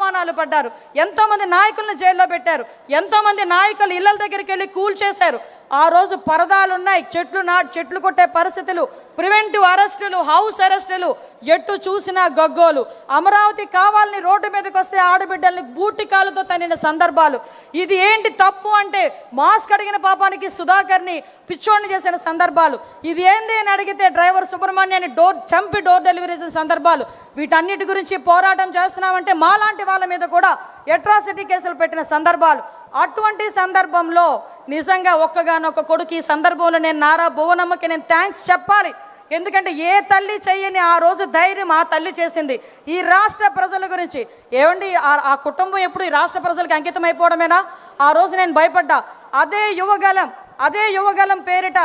అవమానాలు పడ్డారు, ఎంతోమంది నాయకులను జైల్లో పెట్టారు, ఎంతోమంది నాయకులు ఇళ్ళ దగ్గరికి వెళ్ళి కూల్ చేశారు. ఆ రోజు పరదాలున్నాయి, చెట్లు కొట్టే పరిస్థితులు, ప్రివెంటివ్ అరెస్టులు, హౌస్ అరెస్టులు, ఎట్టు చూసినా గగ్గోలు. అమరావతి కావాలని రోడ్డు మీదకి వస్తే ఆడబిడ్డల్ని బూటి కాలుతో తన్నిన సందర్భాలు. ఇది ఏంటి తప్పు అంటే మాస్క్ అడిగిన పాపానికి సుధాకర్ని పిచ్చోడిని చేసిన సందర్భాలు. ఇది ఏంది అని అడిగితే డ్రైవర్ సుబ్రహ్మణ్యాన్ని చంపి డోర్ డెలివరీ చేసిన సందర్భాలు. వీటన్నిటి గురించి పోరాటం చేస్తున్నామంటే మాలాంటి వాళ్ళ మీద కూడా అట్రాసిటీ కేసులు పెట్టిన సందర్భాలు. అటువంటి సందర్భంలో నిజంగా ఒక్కగానొక్క కొడుకు ఈ సందర్భంలో నేను నారా భువనమ్మకి నేను థ్యాంక్స్ చెప్పాలి. ఎందుకంటే ఏ తల్లి చెయ్యని ఆ రోజు ధైర్యం ఆ తల్లి చేసింది ఈ రాష్ట్ర ప్రజల గురించి. ఏమండి, ఆ కుటుంబం ఎప్పుడు ఈ రాష్ట్ర ప్రజలకు అంకితం అయిపోవడమేనా? ఆ రోజు నేను భయపడ్డా. అదే యువగలం పేరిట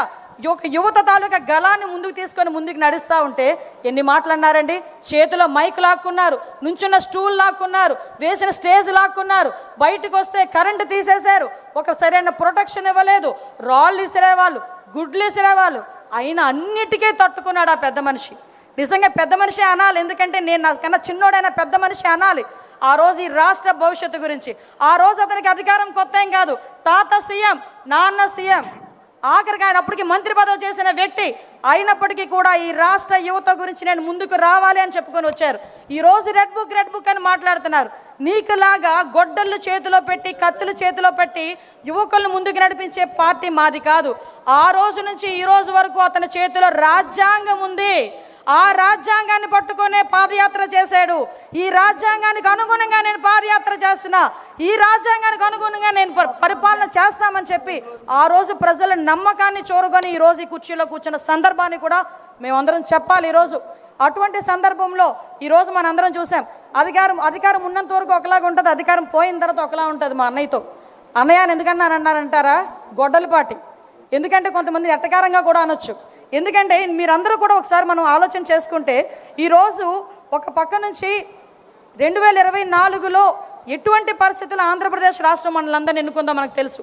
యువత తాలూకా గలాన్ని ముందుకు తీసుకొని ముందుకు నడుస్తూ ఉంటే ఎన్ని మాటలు అన్నారండి. చేతిలో మైక్ లాక్కున్నారు, నుంచున్న స్టూల్ లాక్కున్నారు, వేసిన స్టేజ్ లాక్కున్నారు, బయటకు వస్తే కరెంటు తీసేశారు, ఒక సరైన ప్రొటెక్షన్ ఇవ్వలేదు, రాళ్ళు ఇసిరేవాళ్ళు, గుడ్లు ఇసిరేవాళ్ళు. అయినా అన్నిటికీ తట్టుకున్నాడు ఆ పెద్ద మనిషి. నిజంగా పెద్ద మనిషి అనాలి, ఎందుకంటే నేను నాకన్నా చిన్నోడైనా పెద్ద మనిషి అనాలి. ఆ రోజు ఈ రాష్ట్ర భవిష్యత్తు గురించి, ఆ రోజు అతనికి అధికారం కొత్త ఏం కాదు, తాత సీఎం, నాన్న సీఎం, ఆఖరికి ఆయన అప్పటికి మంత్రి పదవి చేసిన వ్యక్తి అయినప్పటికీ కూడా ఈ రాష్ట్ర యువత గురించి నేను ముందుకు రావాలి అని చెప్పుకొని వచ్చారు. ఈరోజు రెడ్ బుక్ అని మాట్లాడుతున్నారు. నీకులాగా గొడ్డళ్ళు చేతిలో పెట్టి కత్తులు చేతిలో పెట్టి యువకులను ముందుకు నడిపించే పార్టీ మాది కాదు. ఆ రోజు నుంచి ఈ రోజు వరకు అతని చేతిలో రాజ్యాంగం ఉంది. ఆ రాజ్యాంగాన్ని పట్టుకునే పాదయాత్ర చేశాడు. ఈ రాజ్యాంగానికి అనుగుణంగా నేను పాదయాత్ర చేస్తున్నా, ఈ రాజ్యాంగానికి అనుగుణంగా నేను పరిపాలన చేస్తామని చెప్పి ఆ రోజు ప్రజల నమ్మకాన్ని చూరగొని ఈరోజు ఈ కుర్చీలో కూర్చున్న సందర్భాన్ని కూడా మేమందరం చెప్పాలి. ఈరోజు అటువంటి సందర్భంలో ఈరోజు మనందరం చూసాం. అధికారం ఉన్నంత వరకు ఒకలాగా ఉంటుంది, అధికారం పోయిన తర్వాత ఒకలా ఉంటుంది. మా అన్నయ్యతో అన్నయ్య అని ఎందుకన్నారంటారా, గొడ్డలపాటి. ఎందుకంటే కొంతమంది ఎట్టకారంగా కూడా అనొచ్చు. ఎందుకంటే మీరందరూ కూడా ఒకసారి మనం ఆలోచన చేసుకుంటే ఈరోజు ఒక పక్క నుంచి 2024లో ఎటువంటి పరిస్థితులు ఆంధ్రప్రదేశ్ రాష్ట్రం మనలందరినీ ఎన్నుకుందో మనకు తెలుసు.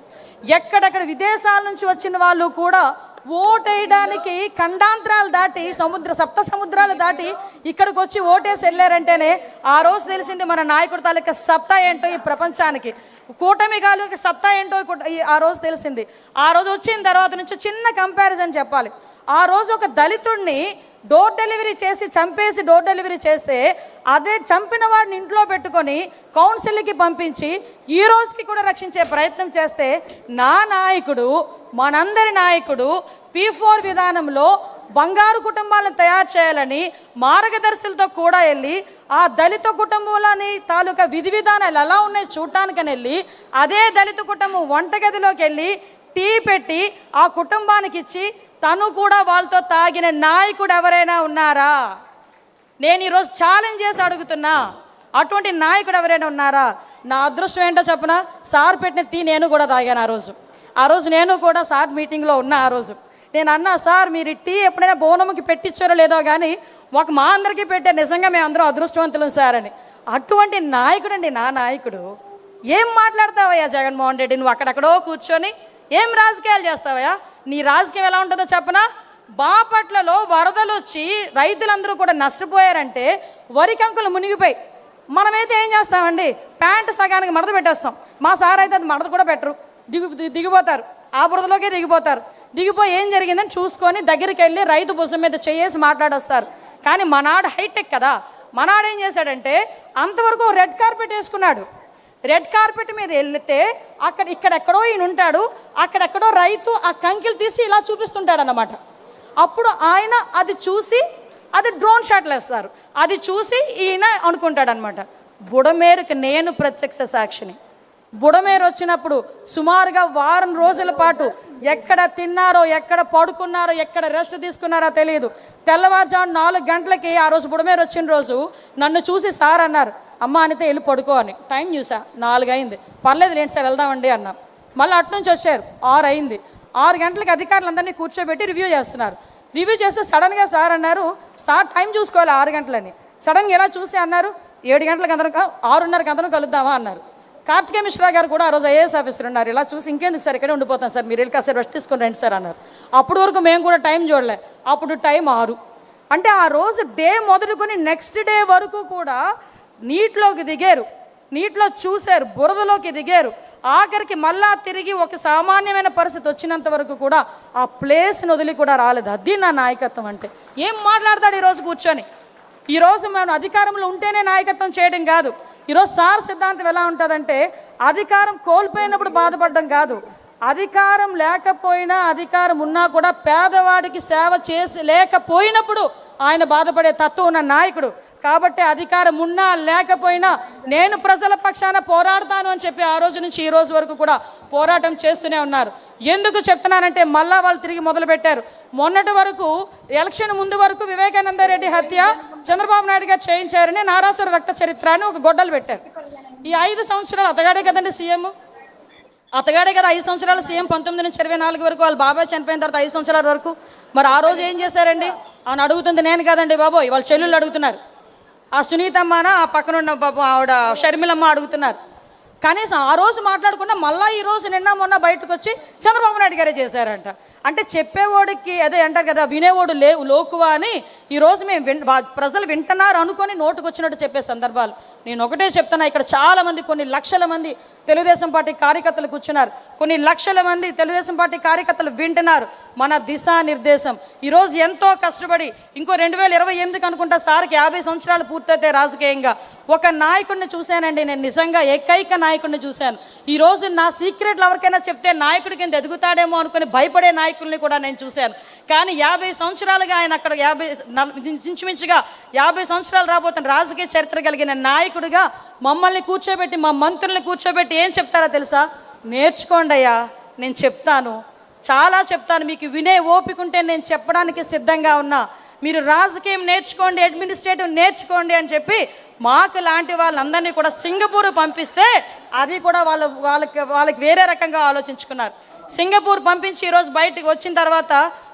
ఎక్కడెక్కడ విదేశాల నుంచి వచ్చిన వాళ్ళు కూడా ఓటేయడానికి ఖండాంతరాలు దాటి సప్త సముద్రాలు దాటి ఇక్కడికి వచ్చి ఓటేసి వెళ్ళారంటేనే ఆ రోజు తెలిసింది మన నాయకుడి తాలూకా సత్తా ఏంటో ఈ ప్రపంచానికి, కూటమి తాలూకా సత్తా ఏంటో ఆ రోజు తెలిసింది. ఆ రోజు వచ్చిన తర్వాత నుంచి చిన్న కంపారిజన్ చెప్పాలి. ఆ రోజు ఒక దళితుడిని డోర్ డెలివరీ చేసి చంపేసి డోర్ డెలివరీ చేస్తే అదే చంపిన వాడిని ఇంట్లో పెట్టుకొని కౌన్సిల్కి పంపించి ఈ రోజుకి కూడా రక్షించే ప్రయత్నం చేస్తే నా నాయకుడు, మనందరి నాయకుడు P4 విధానంలో బంగారు కుటుంబాలను తయారు చేయాలని మార్గదర్శులతో కూడా వెళ్ళి ఆ దళిత కుటుంబంలోని తాలూకా విధి విధానాలు ఎలా ఉన్నాయి చూడటానికని వెళ్ళి అదే దళిత కుటుంబం వంటగదిలోకి వెళ్ళి టీ పెట్టి ఆ కుటుంబానికి ఇచ్చి తను కూడా వాళ్ళతో తాగిన నాయకుడు ఎవరైనా ఉన్నారా? నేను ఈరోజు ఛాలెంజ్ చేసి అడుగుతున్నా, అటువంటి నాయకుడు ఎవరైనా ఉన్నారా? నా అదృష్టం ఏంటో చెప్పిన, సార్ పెట్టిన టీ నేను కూడా తాగాను. ఆ రోజు నేను కూడా సార్ మీటింగ్లో ఉన్నా. ఆ రోజు నేను అన్నా, సార్ మీరు టీ ఎప్పుడైనా బోనముకి పెట్టించారో లేదో కానీ మా అందరికీ పెట్టే, నిజంగా మేము అందరం అదృష్టవంతులం సార్ అని. అటువంటి నాయకుడు అండి నా నాయకుడు. ఏం మాట్లాడతావయ్యా జగన్మోహన్ రెడ్డి, నువ్వు అక్కడెక్కడో కూర్చొని ఏం రాజకీయాలు చేస్తావయ్యా? నీ రాజకీయం ఎలా ఉంటుందో చెప్పనా? బాపట్లలో వరదలు వచ్చి రైతులందరూ కూడా నష్టపోయారంటే వరి కంకులు మునిగిపోయి మనమైతే ఏం చేస్తామండి, ప్యాంటు సగానికి మడత పెట్టేస్తాం. మా సార్ అయితే అది మడత కూడా పెట్టరు, దిగిపోతారు, ఆ బురదలోకే దిగిపోయి ఏం జరిగిందని చూసుకొని దగ్గరికి వెళ్ళి రైతు భుజం మీద చేసి మాట్లాడొస్తారు. కానీ మనాడు హైటెక్ కదా, మనాడు ఏం చేశాడంటే అంతవరకు రెడ్ కార్పెట్ వేసుకున్నాడు. రెడ్ కార్పెట్ మీద వెళ్తే ఇక్కడెక్కడో ఈయన ఉంటాడు, అక్కడెక్కడో రైతు ఆ కంకిలు తీసి ఇలా చూపిస్తుంటాడు అన్నమాట. అప్పుడు ఆయన అది చూసి అది డ్రోన్ షాట్లు వేస్తారు, అది చూసి ఈయన అనుకుంటాడు అనమాట. బుడమేరుకి నేను ప్రత్యక్ష సాక్షిని. బుడమేరు వచ్చినప్పుడు సుమారుగా వారం రోజుల పాటు ఎక్కడ తిన్నారో, ఎక్కడ పడుకున్నారో, ఎక్కడ రెస్ట్ తీసుకున్నారో తెలియదు. తెల్లవారుజాము 4 గంటలకి ఆ రోజు బుడమేరు వచ్చిన రోజు నన్ను చూసి సార్ అన్నారు, అమ్మ అనితే వెళ్ళి పడుకో అని. టైం చూసా 4 అయింది. పర్లేదు లేండి సార్ వెళ్దామండి అన్నా. మళ్ళీ అట్నుంచి వచ్చారు 6 అయింది. 6 గంటలకి అధికారులందరినీ కూర్చోబెట్టి రివ్యూ చేస్తున్నారు. రివ్యూ చేస్తే సడన్గా సార్ అన్నారు, సార్ టైం చూసుకోవాలి 6 గంటలని. సడన్గా ఎలా చూసి అన్నారు, 7 గంటలకు అందరం 6:30కి అందరం కలుద్దామా అన్నారు. కార్తికేయ మిశ్రా గారు కూడా ఆ రోజు ఐఏఎస్ ఆఫీసర్ ఉన్నారు. ఇలా చూసి ఇంకెందుకు సార్ ఇక్కడే ఉండిపోతాం సార్, మీరు వెళ్ళి కాసేపు రెస్ట్ తీసుకొని రండి సార్ అన్నారు. అప్పటి వరకు మేము కూడా టైం చూడలే. అప్పుడు టైం 6. అంటే ఆ రోజు డే మొదలుకొని నెక్స్ట్ డే వరకు కూడా నీటిలోకి దిగారు. నీటిలో చూశారు, బురదలోకి దిగారు, ఆఖరికి మళ్ళా తిరిగి ఒక సామాన్యమైన పరిస్థితి వచ్చినంత వరకు కూడా ఆ ప్లేస్ని వదిలి కూడా రాలేదు. అది నా నాయకత్వం అంటే. ఏం మాట్లాడతాడు ఈరోజు కూర్చొని? ఈరోజు మనం అధికారంలో ఉంటేనే నాయకత్వం చేయడం కాదు. ఈరోజు సార్ సిద్ధాంతం ఎలా ఉంటుందంటే, అధికారం కోల్పోయినప్పుడు బాధపడడం కాదు, అధికారం లేకపోయినా అధికారం ఉన్నా కూడా పేదవాడికి సేవ చేసి లేకపోయినప్పుడు ఆయన బాధపడే తత్వం ఉన్న నాయకుడు. కాబట్టి అధికారం ఉన్నా లేకపోయినా నేను ప్రజల పక్షాన పోరాడతాను అని చెప్పి ఆ రోజు నుంచి ఈ రోజు వరకు కూడా పోరాటం చేస్తూనే ఉన్నారు. ఎందుకు చెప్తున్నానంటే, మళ్ళా వాళ్ళు తిరిగి మొదలుపెట్టారు. మొన్నటి వరకు ఎలక్షన్ ముందు వరకు వివేకానంద రెడ్డి హత్య చంద్రబాబు నాయుడు గారు చేయించారని నారాసుర రక్త చరిత్ర అని ఒక గొడ్డలు పెట్టారు. ఈ 5 సంవత్సరాలు అతగాడే కదండి సీఎం, అతగాడే కదా 5 సంవత్సరాలు సీఎం. 19 నుంచి 24 వరకు వాళ్ళ బాబాయ్ చనిపోయిన తర్వాత 5 సంవత్సరాల వరకు. మరి ఆ రోజు ఏం చేశారండి అని అడుగుతుంది నేను కాదండి బాబోయ్, వాళ్ళ చెల్లెళ్ళు అడుగుతున్నారు. ఆ సునీతమ్మన ఆ పక్కనున్న బాబు ఆవిడ షర్మిలమ్మ అడుగుతున్నారు. కనీసం ఆ రోజు మాట్లాడకుండా మళ్ళీ ఈ రోజు నిన్న మొన్న బయటకు వచ్చి చంద్రబాబు నాయుడు గారే చేశారంట. అంటే చెప్పేవాడికి అదే అంటారు కదా, వినేవాడు లోకువా అని. ఈరోజు మేము ప్రజలు వింటున్నారు అనుకొని నోటుకు వచ్చినట్టు చెప్పే సందర్భాలు. నేను ఒకటే చెప్తున్నా, ఇక్కడ చాలామంది కొన్ని లక్షల మంది తెలుగుదేశం పార్టీ కార్యకర్తలు కూర్చున్నారు, కొన్ని లక్షల మంది తెలుగుదేశం పార్టీ కార్యకర్తలు వింటున్నారు మన దిశానిర్దేశం. ఈరోజు ఎంతో కష్టపడి ఇంకో 2028 అనుకుంటా సార్కి 50 సంవత్సరాలు పూర్తయితే రాజకీయంగా ఒక నాయకుడిని చూశానండి నేను, నిజంగా ఏకైక నాయకుడిని చూశాను. ఈరోజు నా సీక్రెట్లు ఎవరికైనా చెప్తే నాయకుడి కింద ఎదుగుతాడేమో అనుకుని భయపడే నాయకుల్ని కూడా నేను చూశాను. కానీ 50 సంవత్సరాలుగా ఆయన అక్కడ ఇంచుమించుగా 50 సంవత్సరాలు రాబోతున్న రాజకీయ చరిత్ర కలిగిన నాయకుడిగా మమ్మల్ని కూర్చోబెట్టి, మా మంత్రుల్ని కూర్చోబెట్టి ఏం చెప్తారో తెలుసా? నేర్చుకోండి అయ్యా, నేను చెప్తాను, చాలా చెప్తాను, మీకు వినే ఓపిక ఉంటే నేను చెప్పడానికి సిద్ధంగా ఉన్నా, మీరు రాజకీయం నేర్చుకోండి, అడ్మినిస్ట్రేటివ్ నేర్చుకోండి అని చెప్పి మాకు లాంటి వాళ్ళందరినీ కూడా సింగపూర్ పంపిస్తే అది కూడా వాళ్ళకి వేరే రకంగా ఆలోచించుకున్నారు. సింగపూర్ పంపించి ఈరోజు బయటికి వచ్చిన తర్వాత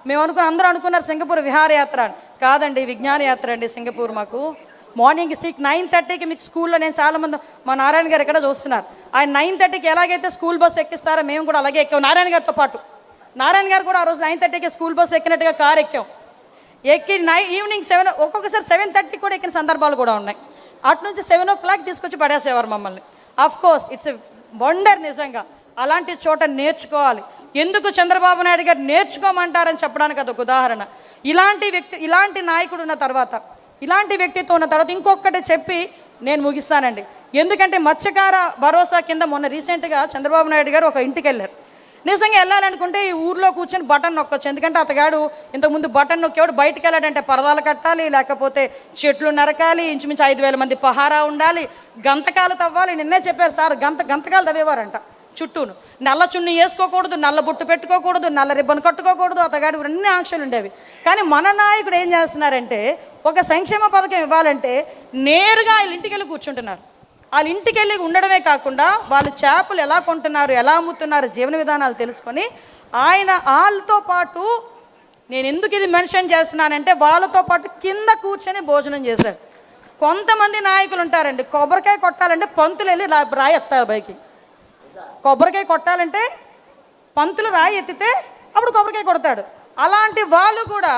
మేము అందరూ అనుకున్నారు సింగపూర్ విహారయాత్ర అని. కాదండి, విజ్ఞాన యాత్ర అండి సింగపూర్. మాకు మార్నింగ్ 9:30కి మీకు స్కూల్లో, నేను చాలామంది మా నారాయణ గారు ఇక్కడ చూస్తున్నారు, ఆయన 9:30కి ఎలాగైతే స్కూల్ బస్ ఎక్కిస్తారో మేము కూడా అలాగే ఎక్కాం నారాయణ గారితో పాటు. నారాయణ గారు కూడా ఆ రోజు 9:30కి స్కూల్ బస్ ఎక్కినట్టుగా కారు ఎక్కాం. ఎక్కి ఈవినింగ్ 7, ఒక్కొక్కసారి 7:30 కూడా ఎక్కిన సందర్భాలు కూడా ఉన్నాయి. అటు నుంచి 7 o'clock తీసుకొచ్చి పడేసేవారు మమ్మల్ని. Of course it's a wonder. నిజంగా అలాంటి చోట నేర్చుకోవాలి. ఎందుకు చంద్రబాబు నాయుడు గారు నేర్చుకోమంటారని చెప్పడానికి అదొక ఉదాహరణ. ఇలాంటి నాయకుడు ఉన్న తర్వాత, ఇలాంటి వ్యక్తిత్వం ఉన్న తర్వాత ఇంకొకటి చెప్పి నేను ముగిస్తానండి. ఎందుకంటే మత్స్యకార భరోసా కింద మొన్న రీసెంట్గా చంద్రబాబు నాయుడు గారు ఒక ఇంటికి వెళ్ళారు. నిజంగా వెళ్ళాలనుకుంటే ఈ ఊర్లో కూర్చొని బటన్ నొక్కొచ్చు. ఎందుకంటే అతగాడు ఇంతకుముందు బటన్ నొక్కేవాడు బయటకు వెళ్ళాడంటే పరదాలు కట్టాలి, లేకపోతే చెట్లు నరకాలి, ఇంచుమించు 5,000 మంది పహారా ఉండాలి, గంతకాలు తవ్వాలి. నిన్నే చెప్పారు సార్, గంతకాలు తవ్వేవారంట చుట్టూను. నల్ల చున్ని వేసుకోకూడదు, నల్ల బొట్టు పెట్టుకోకూడదు, నల్ల రిబ్బన్ కట్టుకోకూడదు, అతగాడు అన్ని ఆంక్షలు ఉండేవి. కానీ మన నాయకుడు ఏం చేస్తున్నారంటే, ఒక సంక్షేమ పథకం ఇవ్వాలంటే నేరుగా వాళ్ళ ఇంటికి వెళ్ళి కూర్చుంటున్నారు. వాళ్ళ ఇంటికి వెళ్ళి ఉండడమే కాకుండా వాళ్ళు చేపలు ఎలా కొంటున్నారు, ఎలా అమ్ముతున్నారు, జీవన విధానాలు తెలుసుకొని ఆయన వాళ్ళతో పాటు, నేను ఎందుకు ఇది మెన్షన్ చేస్తున్నానంటే, వాళ్ళతో పాటు కింద కూర్చొని భోజనం చేశారు. కొంతమంది నాయకులు ఉంటారండి, కొబ్బరికాయ కొట్టాలంటే పంతులు వెళ్ళి రాయి ఎత్తారు పైకి. కొబ్బరికాయ కొట్టాలంటే పంతులు రాయి ఎత్తితే అప్పుడు కొబ్బరికాయ కొడతాడు. అలాంటి వాళ్ళు కూడా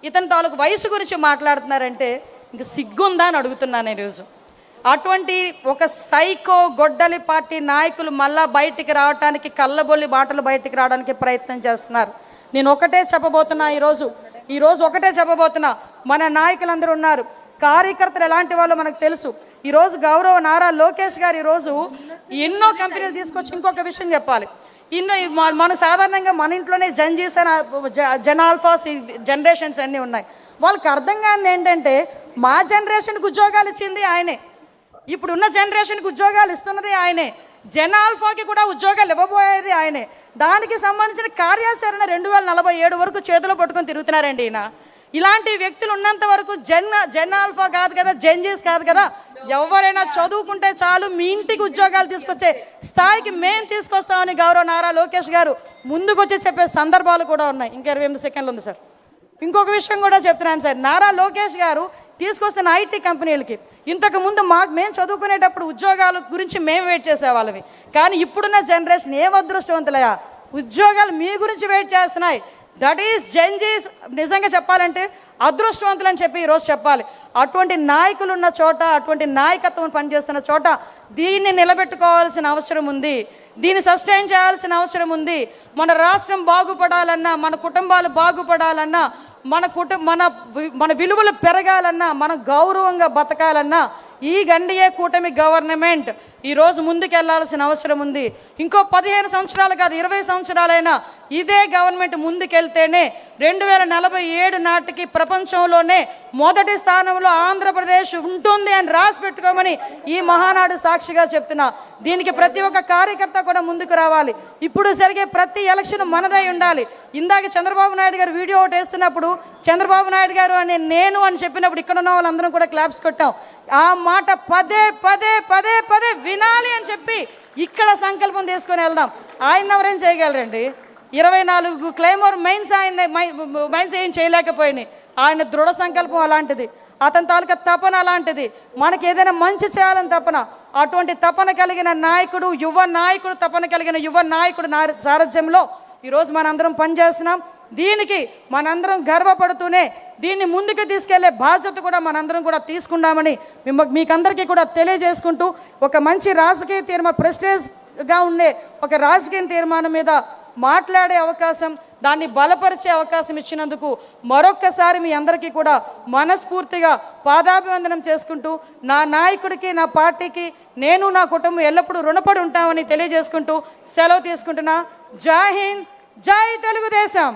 ఇతని తాలూకు వయసు గురించి మాట్లాడుతున్నారంటే ఇంక సిగ్గుందా అని అడుగుతున్నాను ఈరోజు. అటువంటి ఒక సైకో గొడ్డలి పార్టీ నాయకులు మళ్ళా బయటికి రావడానికి, కళ్ళబొల్లి బాటలు బయటికి రావడానికి ప్రయత్నం చేస్తున్నారు. నేను ఒకటే చెప్పబోతున్నా ఈరోజు ఒకటే చెప్పబోతున్నా. మన నాయకులందరూ ఉన్నారు, కార్యకర్తలు ఎలాంటి వాళ్ళు మనకు తెలుసు. ఈరోజు గౌరవ నారా లోకేష్ గారు ఈరోజు ఎన్నో కంపెనీలు తీసుకొచ్చి, ఇంకొక విషయం చెప్పాలి, మన సాధారణంగా మన ఇంట్లోనే జెన్జీస్ అని జెనాల్ఫాస్ జనరేషన్స్ అన్నీ ఉన్నాయి. వాళ్ళకి అర్థం కానిది ఏంటంటే, మా జనరేషన్కి ఉద్యోగాలు ఇచ్చింది ఆయనే, ఇప్పుడున్న జనరేషన్కి ఉద్యోగాలు ఇస్తున్నది ఆయనే, జెనాల్ఫాకి కూడా ఉద్యోగాలు ఇవ్వబోయేది ఆయనే. దానికి సంబంధించిన కార్యాచరణ 2047 వరకు చేతిలో పట్టుకొని తిరుగుతున్నారండి ఈయన. ఇలాంటి వ్యక్తులు ఉన్నంత వరకు జెన్ ఆల్ఫా కాదు కదా, జెన్జీస్ కాదు కదా, ఎవరైనా చదువుకుంటే చాలు మీ ఇంటికి ఉద్యోగాలు తీసుకొచ్చే స్థాయికి మేము తీసుకొస్తామని గౌరవ నారా లోకేష్ గారు ముందుకొచ్చి చెప్పే సందర్భాలు కూడా ఉన్నాయి. ఇంకా 28 సెకండ్లు ఉంది సార్. ఇంకొక విషయం కూడా చెప్తున్నాను సార్, నారా లోకేష్ గారు తీసుకొస్తున్న ఐటీ కంపెనీలకి ఇంతకుముందు మేము చదువుకునేటప్పుడు ఉద్యోగాల గురించి మేము వెయిట్ చేసేవాళ్ళవి. కానీ ఇప్పుడున్న జనరేషన్ ఏం అదృష్టవంతులయ్యా, ఉద్యోగాలు మీ గురించి వెయిట్ చేస్తున్నాయి. That is Gen Zs. నిజంగా చెప్పాలంటే అదృష్టవంతులని చెప్పి ఈరోజు చెప్పాలి. అటువంటి నాయకులు ఉన్న చోట, అటువంటి నాయకత్వం పనిచేస్తున్న చోట దీన్ని నిలబెట్టుకోవాల్సిన అవసరం ఉంది, దీన్ని సస్టైన్ చేయాల్సిన అవసరం ఉంది. మన రాష్ట్రం బాగుపడాలన్నా, మన కుటుంబాలు బాగుపడాలన్నా, మన విలువలు పెరగాలన్నా, మనం గౌరవంగా బతకాలన్నా ఈ ఎన్డీఏ కూటమి గవర్నమెంట్ ఈరోజు ముందుకెళ్లాల్సిన అవసరం ఉంది. ఇంకో 15 సంవత్సరాలు కాదు, 20 సంవత్సరాలైనా ఇదే గవర్నమెంట్ ముందుకెళ్తేనే 2047 నాటికి ప్రపంచంలోనే మొదటి స్థానంలో ఆంధ్రప్రదేశ్ ఉంటుంది అని రాసి పెట్టుకోమని ఈ మహానాడు సాక్షిగా చెప్తున్నా. దీనికి ప్రతి ఒక్క కార్యకర్త కూడా ముందుకు రావాలి. ఇప్పుడు జరిగే ప్రతి ఎలక్షన్ మనదై ఉండాలి. ఇందాక చంద్రబాబు నాయుడు గారు వీడియో ఒకటి వేస్తున్నప్పుడు చంద్రబాబు నాయుడు గారు అని నేను అని చెప్పినప్పుడు ఇక్కడ ఉన్న వాళ్ళందరం కూడా క్లాప్స్ కొట్టాం. ఆ మాట పదే పదే పదే పదే వినాలి అని చెప్పి ఇక్కడ సంకల్పం తీసుకొని వెళ్దాం. ఆయన ఎవరేం చేయగలరండి? 24 క్లైమోర్ మైన్స్ ఏం చేయలేకపోయినాయి. ఆయన దృఢ సంకల్పం అలాంటిది, అతని తాలూకా తపన అలాంటిది. మనకి ఏదైనా మంచి చేయాలని తపన, అటువంటి తపన కలిగిన నాయకుడు, తపన కలిగిన యువ నాయకుడు సారథ్యంలో ఈరోజు మనందరం పనిచేస్తున్నాం. దీనికి మనందరం గర్వపడుతూనే దీన్ని ముందుకు తీసుకెళ్లే బాధ్యత కూడా మనందరం కూడా తీసుకున్నామని మీకందరికీ కూడా తెలియజేసుకుంటూ, ఒక మంచి రాజకీయ తీర్మానం, ప్రెస్టేజ్గా ఉండే ఒక రాజకీయ తీర్మానం మీద మాట్లాడే అవకాశం, దాన్ని బలపరిచే అవకాశం ఇచ్చినందుకు మరొక్కసారి మీ అందరికీ కూడా మనస్ఫూర్తిగా పాదాభివందనం చేసుకుంటూ, నా నాయకుడికి, నా పార్టీకి, నేను, నా కుటుంబం ఎల్లప్పుడూ రుణపడి ఉంటామని తెలియజేసుకుంటూ సెలవు తీసుకుంటున్నా. జై హింద్, జై తెలుగుదేశం.